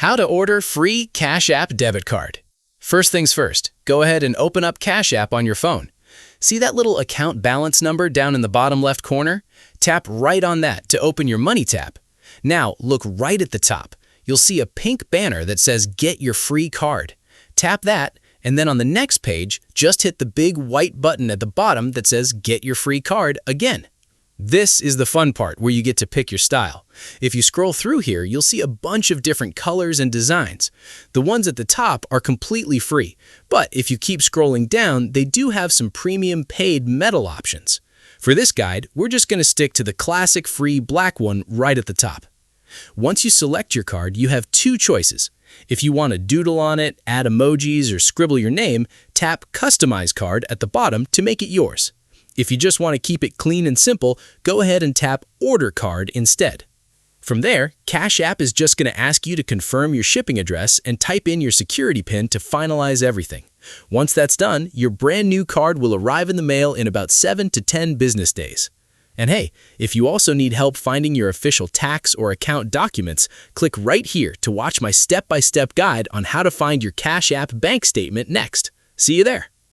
How to order free Cash App debit card. First things first, go ahead and open up Cash App on your phone. See that little account balance number down in the bottom left corner? Tap right on that to open your Money tab. Now look right at the top. You'll see a pink banner that says Get Your Free Card. Tap that, and then on the next page, just hit the big white button at the bottom that says Get Your Free Card again. This is the fun part where you get to pick your style. If you scroll through here, you'll see a bunch of different colors and designs. The ones at the top are completely free, but if you keep scrolling down, they do have some premium paid metal options. For this guide, we're just going to stick to the classic free black one right at the top. Once you select your card, you have two choices. If you want to doodle on it, add emojis, or scribble your name, tap Customize Card at the bottom to make it yours. If you just want to keep it clean and simple, go ahead and tap Order Card instead. From there, Cash App is just going to ask you to confirm your shipping address and type in your security PIN to finalize everything. Once that's done, your brand new card will arrive in the mail in about 7 to 10 business days. And hey, if you also need help finding your official tax or account documents, click right here to watch my step-by-step guide on how to find your Cash App bank statement next. See you there!